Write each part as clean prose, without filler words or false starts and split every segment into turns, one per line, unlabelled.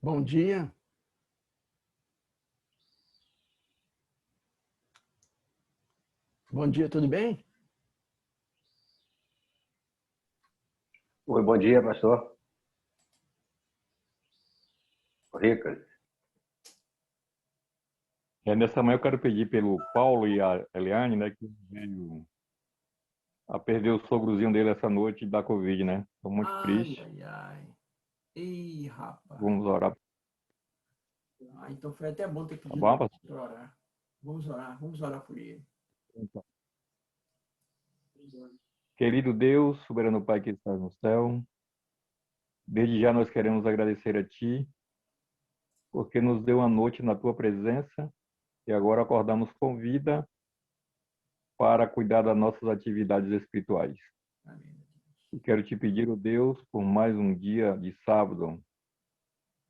Bom dia. Bom dia, tudo bem?
Oi, bom dia, pastor. Ricas.
Nessa manhã eu quero pedir pelo Paulo e a Eliane, né, que veio a perder o sogrozinho dele essa noite da Covid, né? Estou muito triste.
Ai. Ih, rapaz.
Vamos orar,
Então foi até bom ter
tá
pedido
bom, pastor?
para orar. Vamos orar por ele.
Então, querido Deus, soberano Pai que estás no céu, desde já nós queremos agradecer a Ti, porque nos deu uma noite na Tua presença e agora acordamos com vida para cuidar das nossas atividades espirituais.
Amém.
E quero te pedir, ó Deus, por mais um dia de sábado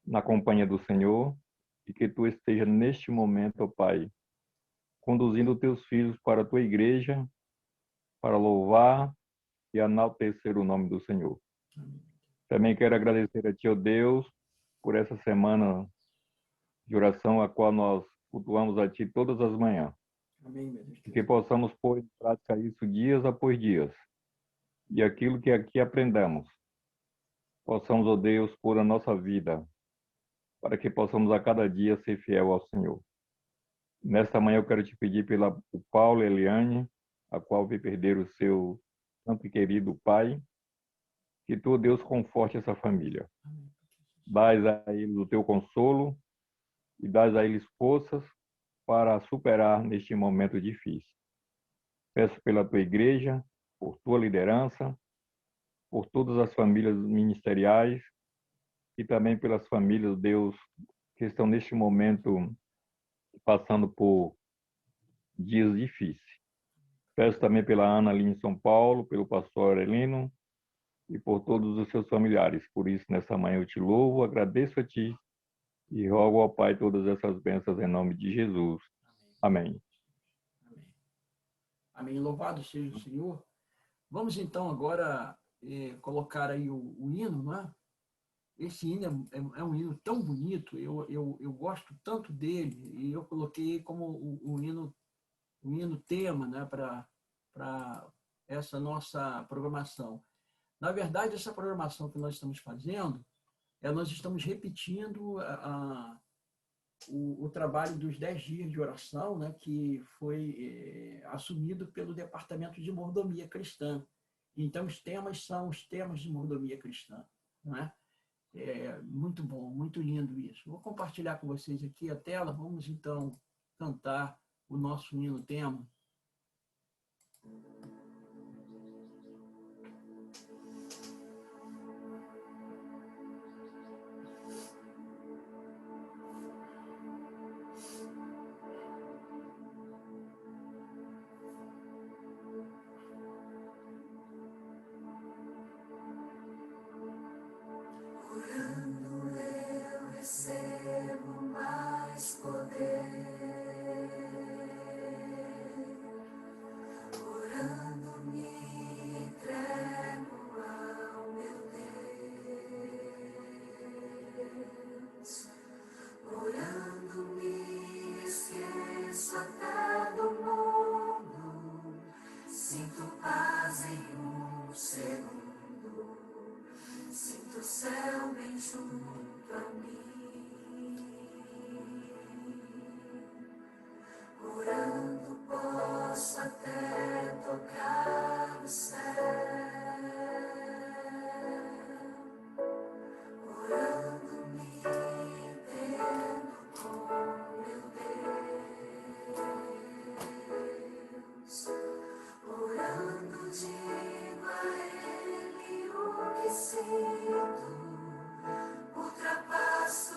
na companhia do Senhor e que Tu esteja neste momento, ó Pai, conduzindo os Teus filhos para a Tua igreja, para louvar e enaltecer o nome do Senhor.
Amém.
Também quero agradecer a Ti, ó Deus, por essa semana de oração, a qual nós cultuamos a Ti todas as manhãs.
Amém, meu Deus.
E que possamos pôr em prática isso dias após dias. E aquilo que aqui aprendemos, possamos, ó Deus, pôr na nossa vida, para que possamos a cada dia ser fiel ao Senhor. Nesta manhã eu quero te pedir pela o Paulo e a Eliane, a qual veio perder o seu santo e querido pai, que tu, Deus, conforte essa família. Dás a eles o teu consolo e dás a eles forças para superar neste momento difícil. Peço pela tua igreja, por tua liderança, por todas as famílias ministeriais e também pelas famílias, Deus, que estão neste momento passando por dias difíceis. Peço também pela Ana ali em São Paulo, pelo pastor Aurelino e por todos os seus familiares. Por isso, nessa manhã eu te louvo, agradeço a ti e rogo ao Pai todas essas bênçãos em nome de Jesus. Amém.
Amém. Amém. Louvado seja o Senhor. Vamos então agora colocar aí o hino, não é? Esse hino é um hino tão bonito, eu gosto tanto dele, e eu coloquei como o hino tema, né, para essa nossa programação. Na verdade, essa programação que nós estamos fazendo, nós estamos repetindo o trabalho dos 10 dias de oração, né, que foi assumido pelo Departamento de Mordomia Cristã. Então, os temas são os temas de mordomia cristã. Não é? Muito bom, muito lindo isso. Vou compartilhar com vocês aqui a tela. Vamos, então, cantar o nosso hino tema.
Recebo mais poder, orando me entrego ao meu Deus, orando me esqueço até do mundo, sinto paz em um segundo, sinto o céu bem junto a mim. Orando posso até tocar o céu, orando me entendo com meu Deus, orando digo a Ele o que sinto, ultrapasso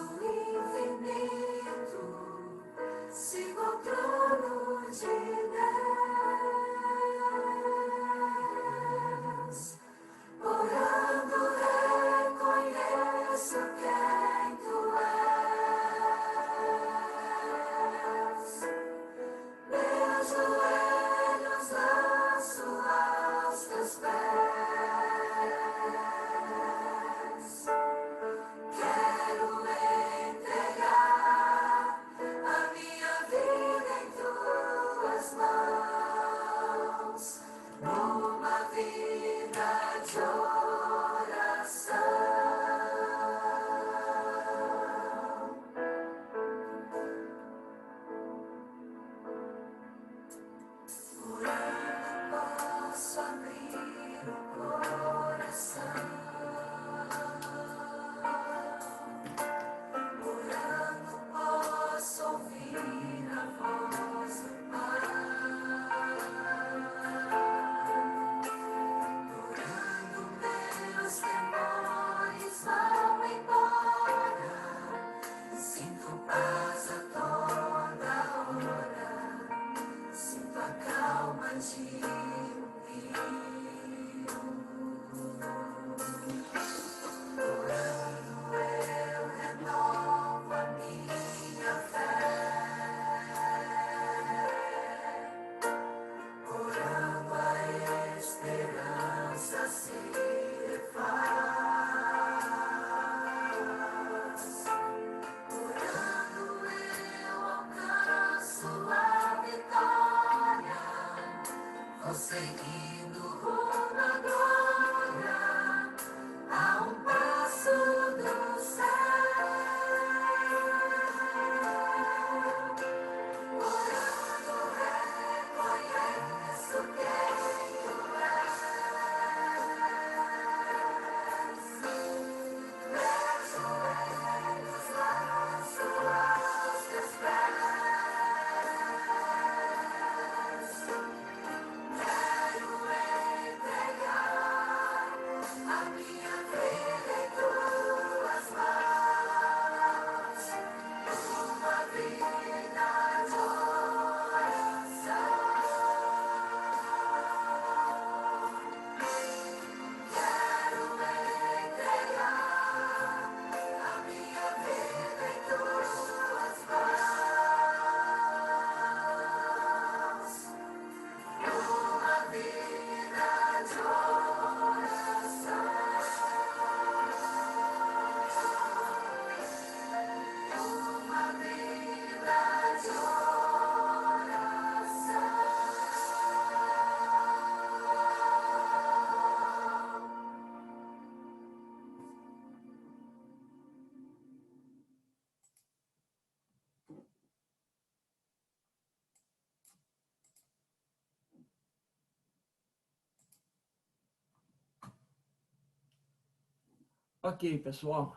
Ok, pessoal.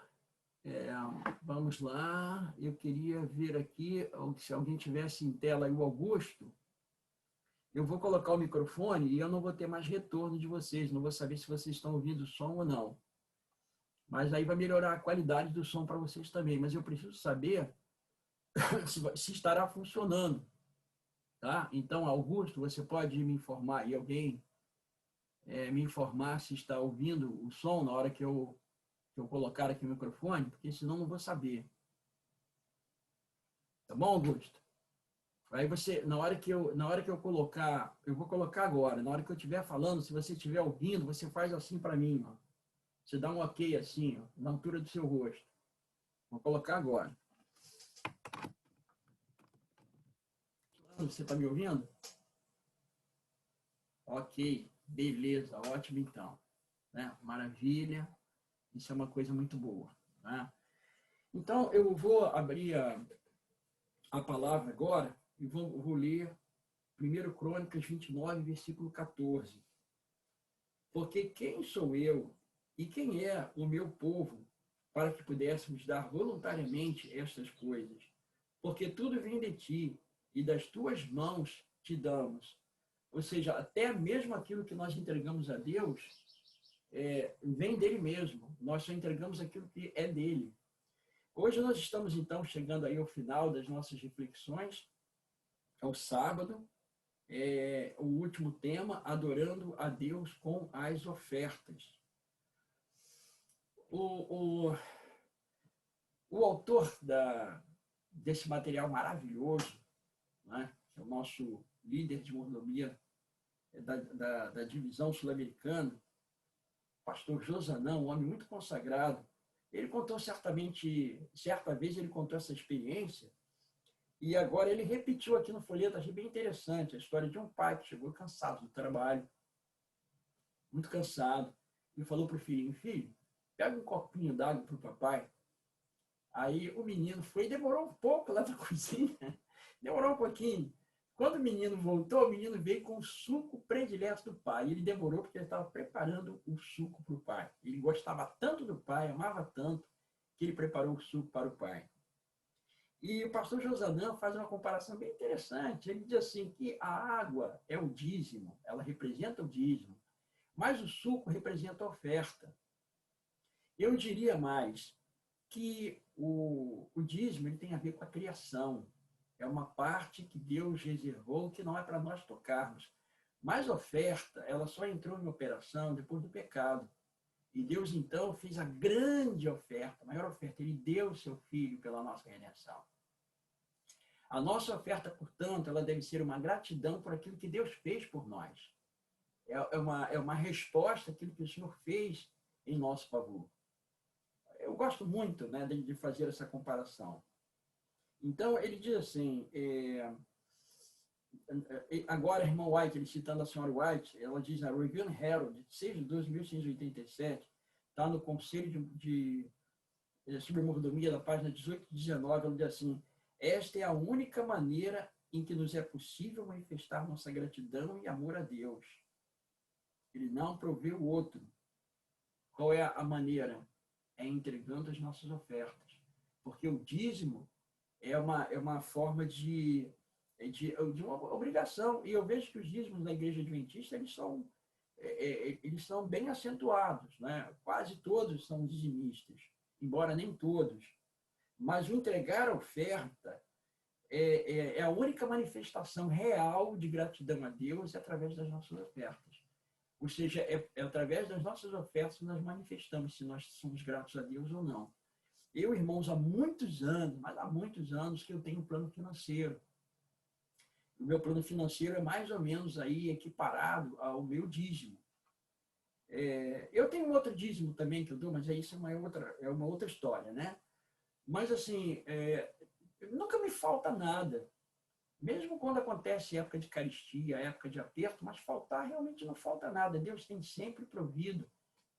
Vamos lá. Eu queria ver aqui se alguém tivesse em tela aí o Augusto. Eu vou colocar o microfone e eu não vou ter mais retorno de vocês. Não vou saber se vocês estão ouvindo o som ou não. Mas aí vai melhorar a qualidade do som para vocês também. Mas eu preciso saber se estará funcionando. Tá? Então, Augusto, você pode me informar e alguém me informar se está ouvindo o som na hora que eu colocar aqui o microfone, porque senão não vou saber. Tá bom, Augusto? Aí você, na hora que eu colocar, eu vou colocar agora, na hora que eu estiver falando, se você estiver ouvindo, você faz assim para mim, ó. Você dá um ok assim, ó, na altura do seu rosto. Vou colocar agora. Você está me ouvindo? Ok, beleza, ótimo então. Né? Maravilha, isso é uma coisa muito boa. Né? Então, eu vou abrir a palavra agora e vou ler 1 Crônicas 29, versículo 14. Porque quem sou eu e quem é o meu povo para que pudéssemos dar voluntariamente estas coisas? Porque tudo vem de ti e das tuas mãos te damos. Ou seja, até mesmo aquilo que nós entregamos a Deus vem dele mesmo. Nós só entregamos aquilo que é dele. Hoje nós estamos, então, chegando aí ao final das nossas reflexões, ao sábado, o último tema, adorando a Deus com as ofertas. O autor desse material maravilhoso, né, que é o nosso líder de mordomia da divisão sul-americana, pastor Josanã, um homem muito consagrado, ele contou certa vez ele contou essa experiência, e agora ele repetiu aqui no folheto, achei bem interessante, a história de um pai que chegou cansado do trabalho, muito cansado, e falou para o filhinho, filho, pega um copinho d'água para o papai. Aí o menino foi e demorou um pouco lá na cozinha, demorou um pouquinho. Quando o menino voltou, o menino veio com o suco predileto do pai. Ele demorou porque ele estava preparando o suco para o pai. Ele gostava tanto do pai, amava tanto, que ele preparou o suco para o pai. E o pastor Josanã faz uma comparação bem interessante. Ele diz assim que a água é o dízimo, ela representa o dízimo, mas o suco representa a oferta. Eu diria mais que o dízimo ele tem a ver com a criação. É uma parte que Deus reservou que não é para nós tocarmos. Mas a oferta, ela só entrou em operação depois do pecado. E Deus, então, fez a grande oferta, a maior oferta. Ele deu o seu Filho pela nossa redenção. A nossa oferta, portanto, ela deve ser uma gratidão por aquilo que Deus fez por nós. É uma resposta àquilo que o Senhor fez em nosso favor. Eu gosto muito, né, de fazer essa comparação. Então, ele diz assim, agora, irmão White, ele citando a senhora White, ela diz na Review and Herald, 6 de 12 de 1687, está no Conselho de sobre Mordomia, da página 18 e 19, ela diz assim, esta é a única maneira em que nos é possível manifestar nossa gratidão e amor a Deus. Ele não provê o outro. Qual é a maneira? É entregando as nossas ofertas. Porque o dízimo é uma forma de uma obrigação. E eu vejo que os dízimos na igreja adventista, eles são bem acentuados. Né? Quase todos são dizimistas, embora nem todos. Mas o entregar a oferta é a única manifestação real de gratidão a Deus através das nossas ofertas. Ou seja, é através das nossas ofertas que nós manifestamos se nós somos gratos a Deus ou não. Eu, irmãos, há muitos anos, mas há muitos anos que eu tenho um plano financeiro. O meu plano financeiro é mais ou menos aí equiparado ao meu dízimo. Eu tenho um outro dízimo também que eu dou, mas isso é uma outra história, né? Mas, assim, nunca me falta nada. Mesmo quando acontece época de carestia, época de aperto, mas faltar realmente não falta nada. Deus tem sempre provido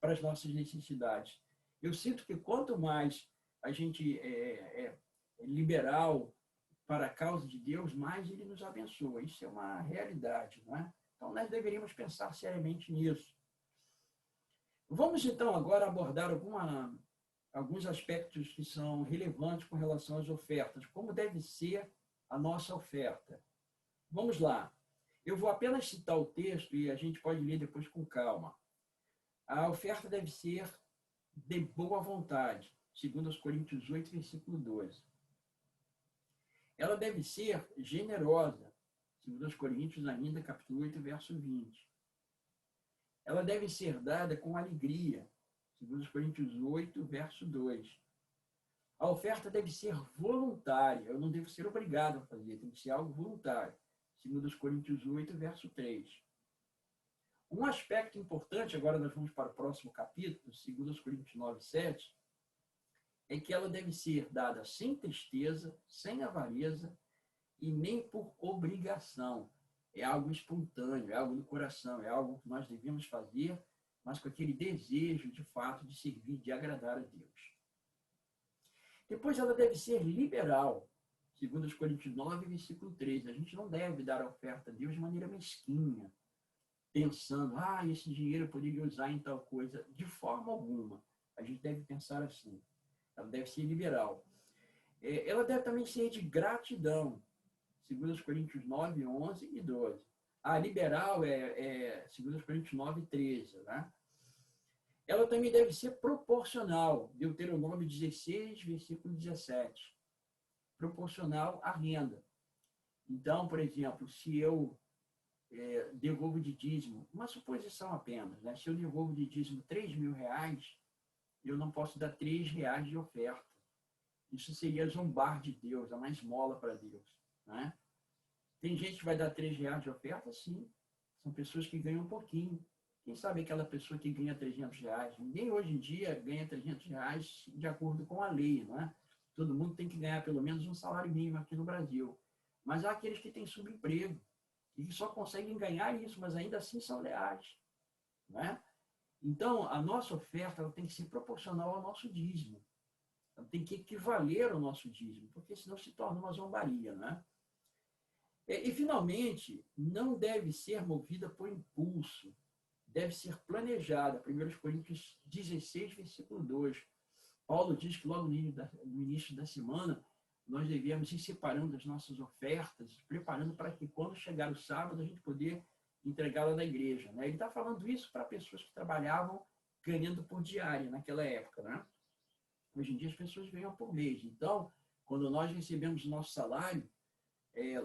para as nossas necessidades. Eu sinto que quanto mais a gente é liberal para a causa de Deus, mais Ele nos abençoa. Isso é uma realidade, não é? Então, nós deveríamos pensar seriamente nisso. Vamos, então, agora abordar alguns aspectos que são relevantes com relação às ofertas. Como deve ser a nossa oferta? Vamos lá. Eu vou apenas citar o texto e a gente pode ler depois com calma. A oferta deve ser de boa vontade, segundo os Coríntios 8, versículo 12. Ela deve ser generosa, segundo os Coríntios ainda, capítulo 8, verso 20. Ela deve ser dada com alegria, segundo os Coríntios 8, verso 2. A oferta deve ser voluntária, eu não devo ser obrigado a fazer, tem que ser algo voluntário, segundo os Coríntios 8, verso 3. Um aspecto importante, agora nós vamos para o próximo capítulo, segundo os Coríntios 9, 7, é que ela deve ser dada sem tristeza, sem avareza e nem por obrigação. É algo espontâneo, é algo do coração, é algo que nós devemos fazer, mas com aquele desejo, de fato, de servir, de agradar a Deus. Depois, ela deve ser liberal, segundo os Coríntios 9, versículo 13. A gente não deve dar a oferta a Deus de maneira mesquinha, pensando, esse dinheiro eu poderia usar em tal coisa. De forma alguma. A gente deve pensar assim. Ela deve ser liberal. Ela deve também ser de gratidão, segundo os Coríntios 9, 11 e 12. A liberal segundo os Coríntios 9, 13. Né? Ela também deve ser proporcional, Deuteronômio 16, versículo 17. Proporcional à renda. Então, por exemplo, se eu devolvo de dízimo, uma suposição apenas, né? Se eu devolvo de dízimo R$3.000, eu não posso dar R$3 de oferta. Isso seria zombar de Deus, é uma esmola para Deus. Né? Tem gente que vai dar R$3 de oferta? Sim. São pessoas que ganham um pouquinho. Quem sabe aquela pessoa que ganha R$300? Ninguém hoje em dia ganha R$300 de acordo com a lei. Não é? Todo mundo tem que ganhar pelo menos um salário mínimo aqui no Brasil. Mas há aqueles que têm subemprego e que só conseguem ganhar isso, mas ainda assim são leais. Não é? Então, a nossa oferta ela tem que ser proporcional ao nosso dízimo. Ela tem que equivaler ao nosso dízimo, porque senão se torna uma zombaria. Né? E, finalmente, não deve ser movida por impulso. Deve ser planejada. 1 Coríntios 16, versículo 2. Paulo diz que logo no início da semana, nós devemos ir separando as nossas ofertas, preparando para que quando chegar o sábado, a gente poder entregá-la na igreja. Né? Ele está falando isso para pessoas que trabalhavam ganhando por diária naquela época. Né? Hoje em dia as pessoas ganham por mês. Então, quando nós recebemos o nosso salário,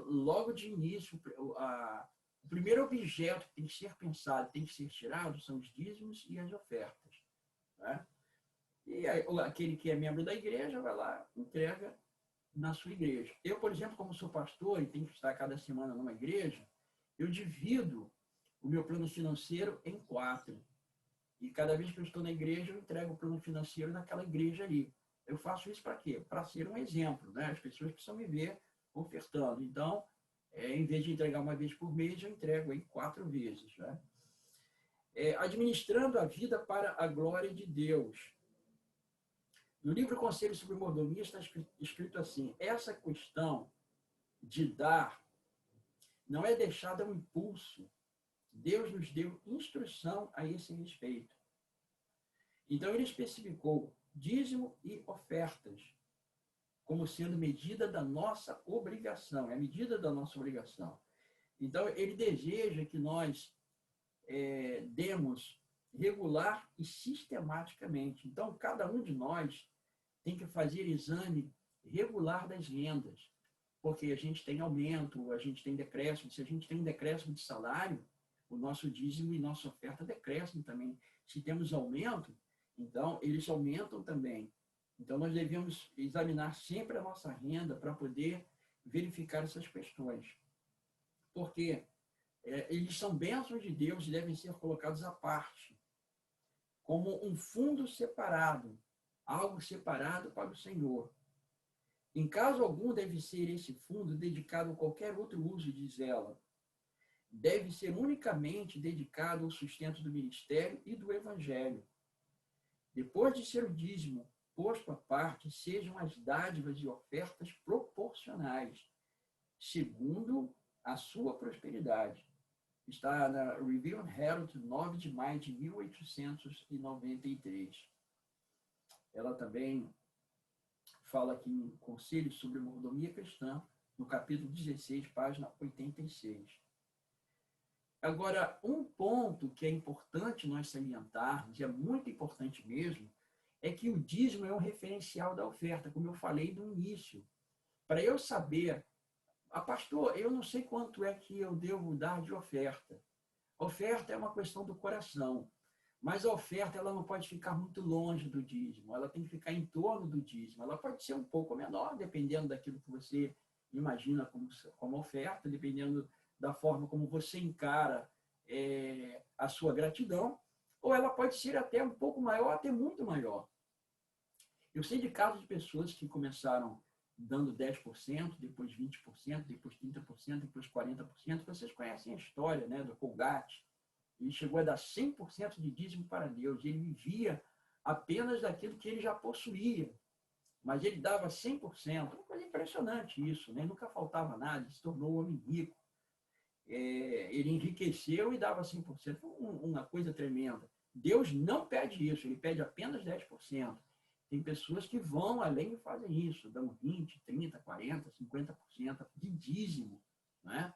logo de início, o primeiro objeto que tem que ser pensado, tem que ser tirado, são os dízimos e as ofertas. Né? E aquele que é membro da igreja vai lá, entrega na sua igreja. Eu, por exemplo, como sou pastor e tenho que estar cada semana numa igreja, eu divido o meu plano financeiro em 4. E cada vez que eu estou na igreja, eu entrego o plano financeiro naquela igreja ali. Eu faço isso para quê? Para ser um exemplo. Né? As pessoas precisam me ver ofertando. Então, em vez de entregar uma vez por mês, eu entrego aí 4 vezes. Né? Administrando a vida para a glória de Deus. No livro Conselho sobre Mordomia está escrito assim: essa questão de dar não é deixada ao impulso. Deus nos deu instrução a esse respeito. Então, ele especificou dízimo e ofertas como sendo medida da nossa obrigação. É a medida da nossa obrigação. Então, ele deseja que nós demos regular e sistematicamente. Então, cada um de nós tem que fazer exame regular das rendas, porque a gente tem aumento, a gente tem decréscimo. Se a gente tem um decréscimo de salário, o nosso dízimo e nossa oferta decrescem também. Se temos aumento, então eles aumentam também. Então nós devemos examinar sempre a nossa renda para poder verificar essas questões. Porque eles são bênçãos de Deus e devem ser colocados à parte, como um fundo separado, algo separado para o Senhor. Em caso algum deve ser esse fundo dedicado a qualquer outro uso, diz ela. Deve ser unicamente dedicado ao sustento do ministério e do evangelho. Depois de ser o dízimo posto à parte, sejam as dádivas e ofertas proporcionais, segundo a sua prosperidade. Está na Review and Herald, 9 de maio de 1893. Ela também fala aqui em Conselhos sobre Mordomia Cristã, no capítulo 16, página 86. Agora, um ponto que é importante nós salientarmos, e é muito importante mesmo, é que o dízimo é um referencial da oferta, como eu falei no início. Para eu saber, pastor, eu não sei quanto é que eu devo dar de oferta. Oferta é uma questão do coração, mas a oferta ela não pode ficar muito longe do dízimo, ela tem que ficar em torno do dízimo. Ela pode ser um pouco menor, dependendo daquilo que você imagina como oferta, dependendo da forma como você encara a sua gratidão, ou ela pode ser até um pouco maior, até muito maior. Eu sei de casos de pessoas que começaram dando 10%, depois 20%, depois 30%, depois 40%. Vocês conhecem a história, né, do Colgate. Ele chegou a dar 100% de dízimo para Deus. Ele vivia apenas daquilo que ele já possuía. Mas ele dava 100%. Uma coisa impressionante isso, né? Nunca faltava nada, ele se tornou um homem rico. Ele enriqueceu e dava 100%. Foi uma coisa tremenda. Deus não pede isso, ele pede apenas 10%. Tem pessoas que vão além e fazem isso, dão 20%, 30%, 40%, 50% de dízimo. Né?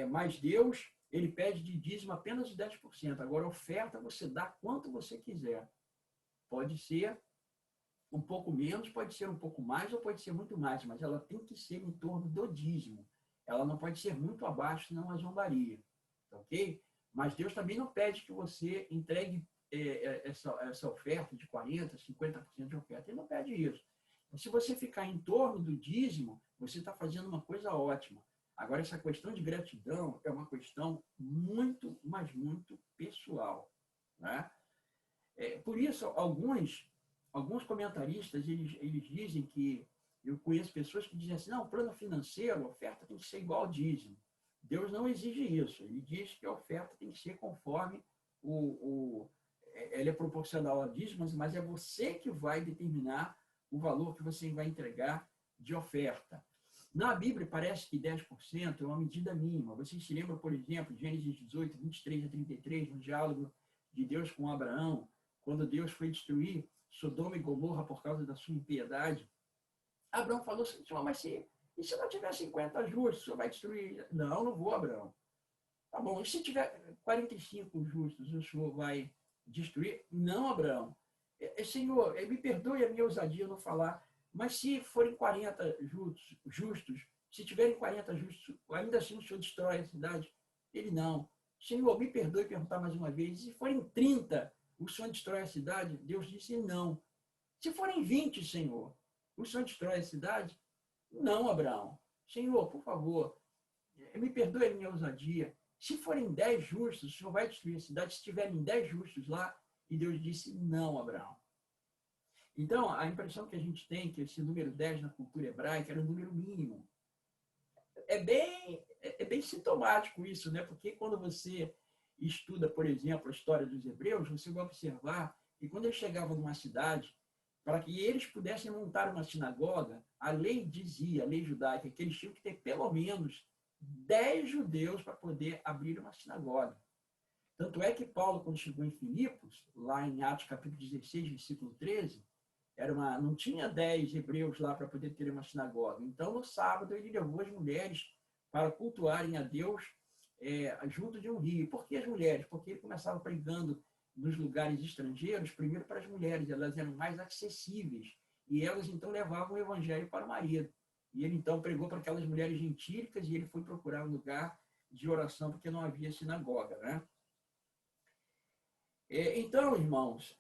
Mas Deus, ele pede de dízimo apenas 10%. Agora, oferta, você dá quanto você quiser. Pode ser um pouco menos, pode ser um pouco mais ou pode ser muito mais, mas ela tem que ser em torno do dízimo. Ela não pode ser muito abaixo, senão é zombaria. Ok? Mas Deus também não pede que você entregue essa oferta de 40%, 50% de oferta. Ele não pede isso. Então, se você ficar em torno do dízimo, você está fazendo uma coisa ótima. Agora, essa questão de gratidão é uma questão muito, mas muito pessoal. Né? Por isso, alguns comentaristas, eles dizem que, eu conheço pessoas que dizem assim, não, plano financeiro, a oferta tem que ser igual ao dízimo. Deus não exige isso. Ele diz que a oferta tem que ser conforme ela é proporcional ao dízimo, mas é você que vai determinar o valor que você vai entregar de oferta. Na Bíblia, parece que 10% é uma medida mínima. Vocês se lembram, por exemplo, Gênesis 18, 23 a 33, no diálogo de Deus com Abraão, quando Deus foi destruir Sodoma e Gomorra por causa da sua impiedade. Abraão falou assim, mas e se não tiver 50 justos, o senhor vai destruir? Não vou, Abraão. Tá bom, e se tiver 45 justos, o senhor vai destruir? Não, Abraão. Senhor, me perdoe a minha ousadia não falar, mas se forem 40 justos, se tiverem 40 justos, ainda assim o senhor destrói a cidade? Ele não. Senhor, me perdoe perguntar mais uma vez, se forem 30, o senhor destrói a cidade? Deus disse não. Se forem 20, Senhor, o senhor destrói a cidade? Não, Abraão. Senhor, por favor, me perdoe a minha ousadia. Se forem 10 justos, o senhor vai destruir a cidade? Se tiverem 10 justos lá? E Deus disse, não, Abraão. Então, a impressão que a gente tem é que esse número 10 na cultura hebraica era um número mínimo. É bem sintomático isso, né? Porque quando você estuda, por exemplo, a história dos hebreus, você vai observar que quando eles chegavam numa cidade, para que eles pudessem montar uma sinagoga, a lei dizia, a lei judaica, que eles tinham que ter pelo menos 10 judeus para poder abrir uma sinagoga. Tanto é que Paulo, quando chegou em Filipos, lá em Atos capítulo 16, versículo 13, não tinha 10 hebreus lá para poder ter uma sinagoga. Então, no sábado, ele levou as mulheres para cultuarem a Deus junto de um rio. Por que as mulheres? Porque ele começava pregando nos lugares estrangeiros, primeiro para as mulheres, elas eram mais acessíveis. E elas, então, levavam o evangelho para o marido. E ele, então, pregou para aquelas mulheres gentílicas e ele foi procurar um lugar de oração, porque não havia sinagoga. Né? Então, irmãos,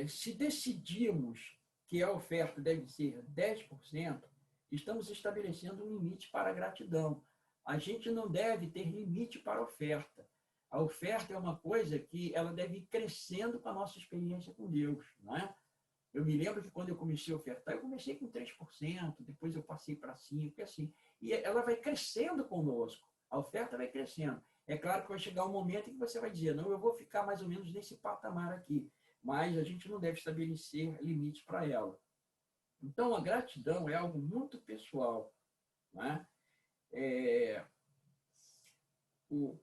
se decidimos que a oferta deve ser 10%, estamos estabelecendo um limite para a gratidão. A gente não deve ter limite para a oferta. A oferta é uma coisa que ela deve ir crescendo com a nossa experiência com Deus. Né? Eu me lembro que quando eu comecei a ofertar, eu comecei com 3%, depois eu passei para 5%, assim. E ela vai crescendo conosco. A oferta vai crescendo. É claro que vai chegar um momento em que você vai dizer, não, eu vou ficar mais ou menos nesse patamar aqui. Mas a gente não deve estabelecer limite para ela. Então, a gratidão é algo muito pessoal. Né?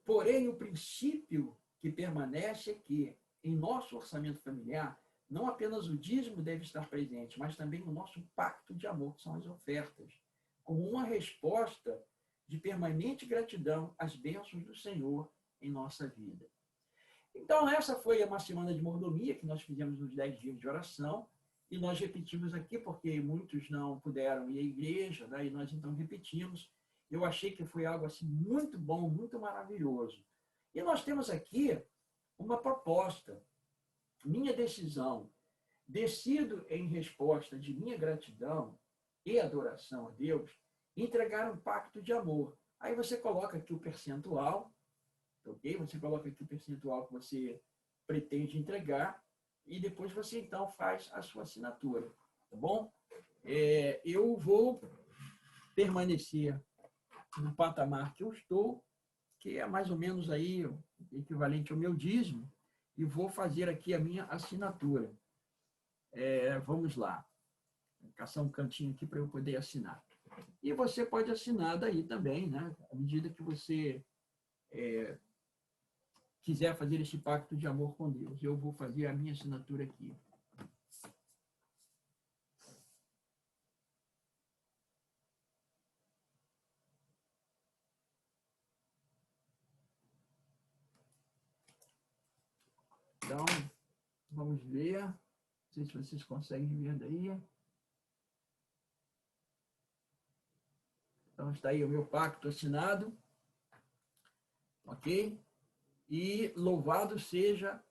Porém, o princípio que permanece é que, em nosso orçamento familiar, não apenas o dízimo deve estar presente, mas também o nosso pacto de amor, que são as ofertas, como uma resposta de permanente gratidão às bênçãos do Senhor em nossa vida. Então, essa foi uma semana de mordomia que nós fizemos nos 10 dias de oração, e nós repetimos aqui, porque muitos não puderam ir à igreja, né? E nós então repetimos. Eu achei que foi algo assim muito bom, muito maravilhoso. E nós temos aqui uma proposta, minha decisão, decido em resposta de minha gratidão e adoração a Deus, entregar um pacto de amor. Aí você coloca aqui o percentual, ok? Você coloca aqui o percentual que você pretende entregar e depois você então faz a sua assinatura, tá bom? Eu vou permanecer no patamar que eu estou, que é mais ou menos aí equivalente ao meu dízimo, e vou fazer aqui a minha assinatura. Vamos lá. Vou caçar um cantinho aqui para eu poder assinar. E você pode assinar daí também, né? À medida que você quiser fazer esse pacto de amor com Deus. Eu vou fazer a minha assinatura aqui. Então, vamos ver. Não sei se vocês conseguem ver daí. Então, está aí o meu pacto assinado. Ok? E louvado seja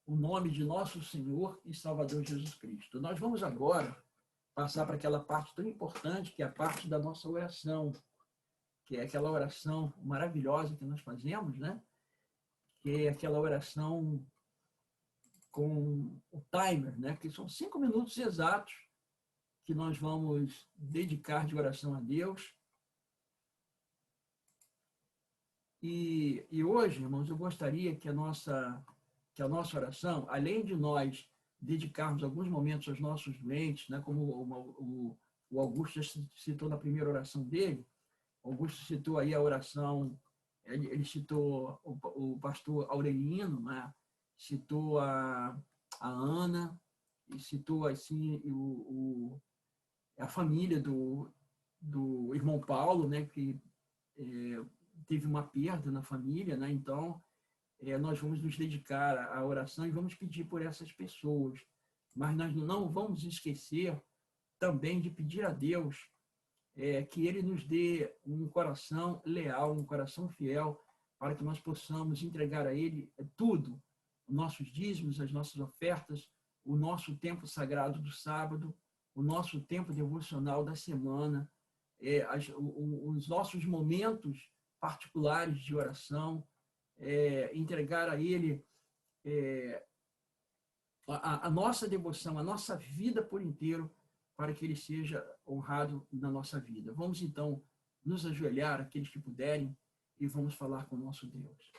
o nome de nosso Senhor e Salvador Jesus Cristo. Nós vamos agora passar para aquela parte tão importante, que é a parte da nossa oração, que é aquela oração maravilhosa que nós fazemos, né? Que é aquela oração com o timer, né? Que são 5 minutos exatos que nós vamos dedicar de oração a Deus. E hoje, irmãos, eu gostaria que a nossa oração, além de nós dedicarmos alguns momentos aos nossos doentes, né, como o Augusto já citou na primeira oração dele, Augusto citou aí a oração, ele citou o pastor Aurelino, né, citou a Ana, e citou assim a família do irmão Paulo, né, que teve uma perda na família, né? Então, nós vamos nos dedicar à oração e vamos pedir por essas pessoas. Mas nós não vamos esquecer também de pedir a Deus que Ele nos dê um coração leal, um coração fiel, para que nós possamos entregar a Ele tudo, os nossos dízimos, as nossas ofertas, o nosso tempo sagrado do sábado, o nosso tempo devocional da semana, os nossos momentos particulares de oração, entregar a Ele a nossa devoção, a nossa vida por inteiro, para que Ele seja honrado na nossa vida. Vamos então nos ajoelhar, aqueles que puderem, e vamos falar com o nosso Deus.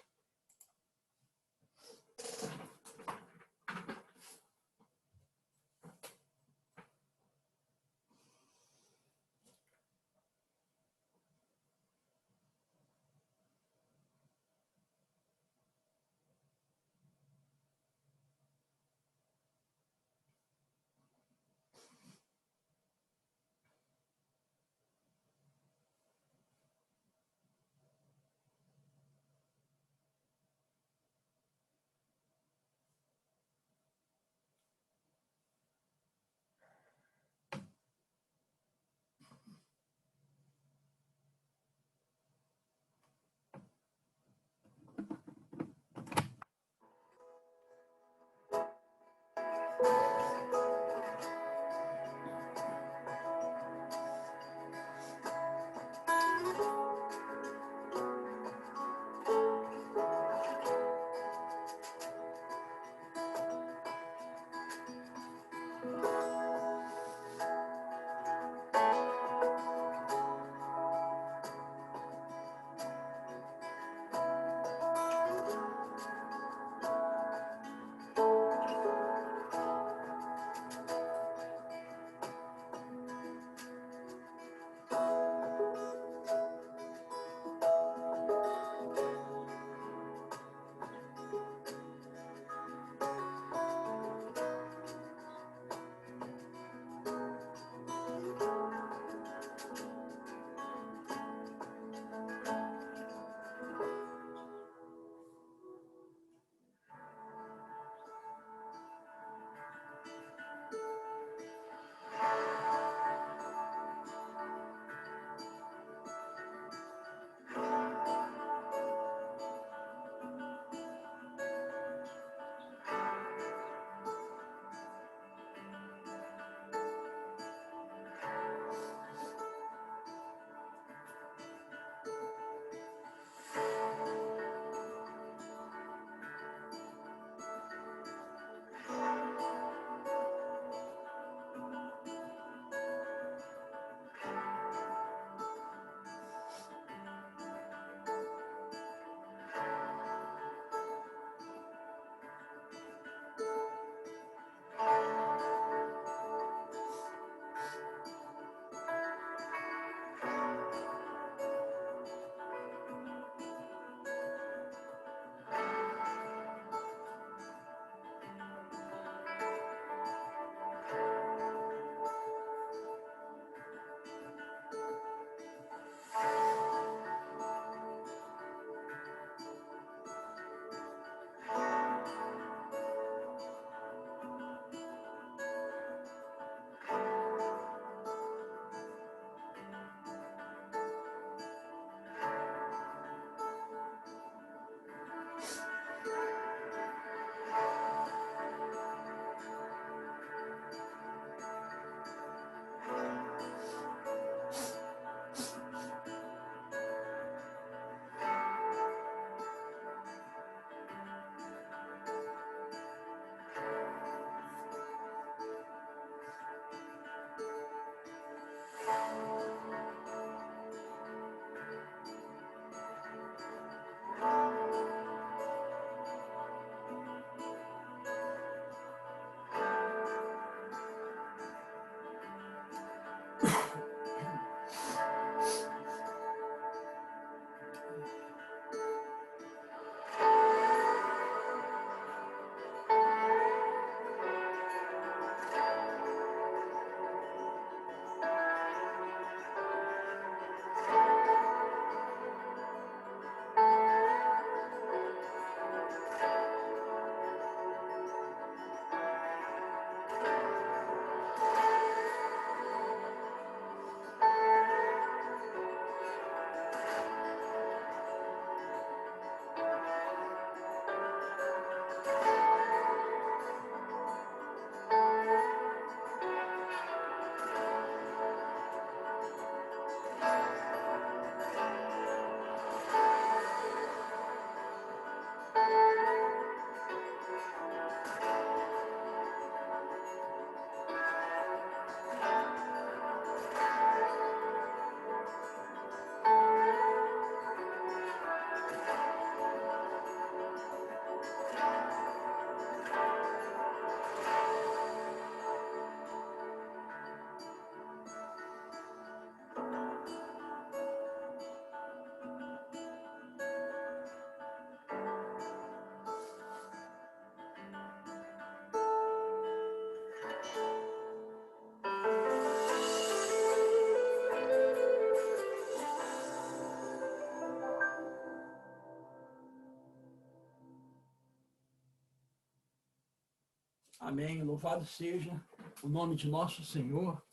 Amém. Louvado seja o nome de nosso Senhor,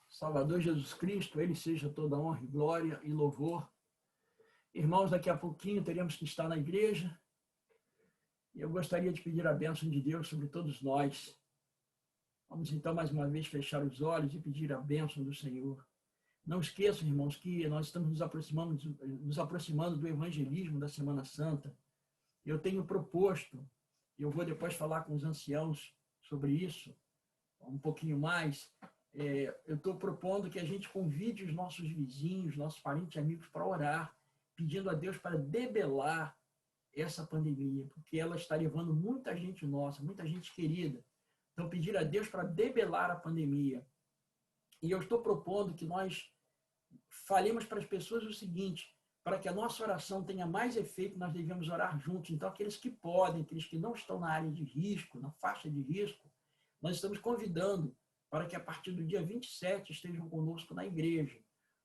Salvador Jesus Cristo. Ele seja toda honra e glória e louvor. Irmãos, daqui a pouquinho teremos que estar na igreja. E eu gostaria de pedir a bênção de Deus sobre todos nós. Vamos então mais uma vez fechar os olhos e pedir a bênção do Senhor. Não esqueçam, irmãos, que nós estamos nos aproximando do evangelismo da Semana Santa. Eu tenho proposto, eu vou depois falar com os anciãos sobre isso, um pouquinho mais. Eu estou propondo que a gente convide os nossos vizinhos, nossos parentes e amigos para orar, pedindo a Deus para debelar essa pandemia, porque ela está levando muita gente nossa, muita gente querida. Então, pedir a Deus para debelar a pandemia. E eu estou propondo que nós falemos para as pessoas o seguinte: para que a nossa oração tenha mais efeito, nós devemos orar juntos. Então, aqueles que podem, aqueles que não estão na área de risco, na faixa de risco, nós estamos convidando para que a partir do dia 27 estejam conosco na igreja.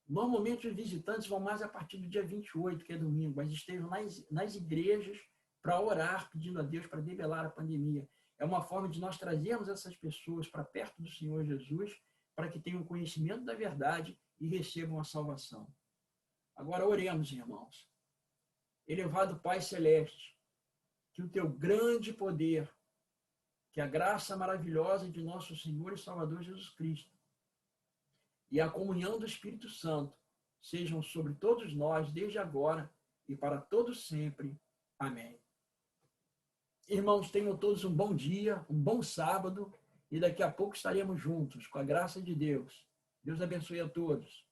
Normalmente os visitantes vão mais a partir do dia 28, que é domingo, mas estejam nas igrejas para orar, pedindo a Deus para debelar a pandemia. É uma forma de nós trazermos essas pessoas para perto do Senhor Jesus, para que tenham conhecimento da verdade e recebam a salvação. Agora oremos, irmãos. Elevado Pai Celeste, que o teu grande poder, que a graça maravilhosa de nosso Senhor e Salvador Jesus Cristo e a comunhão do Espírito Santo sejam sobre todos nós, desde agora e para todos sempre. Amém. Irmãos, tenham todos um bom dia, um bom sábado, e daqui a pouco estaremos juntos, com a graça de Deus. Deus abençoe a todos.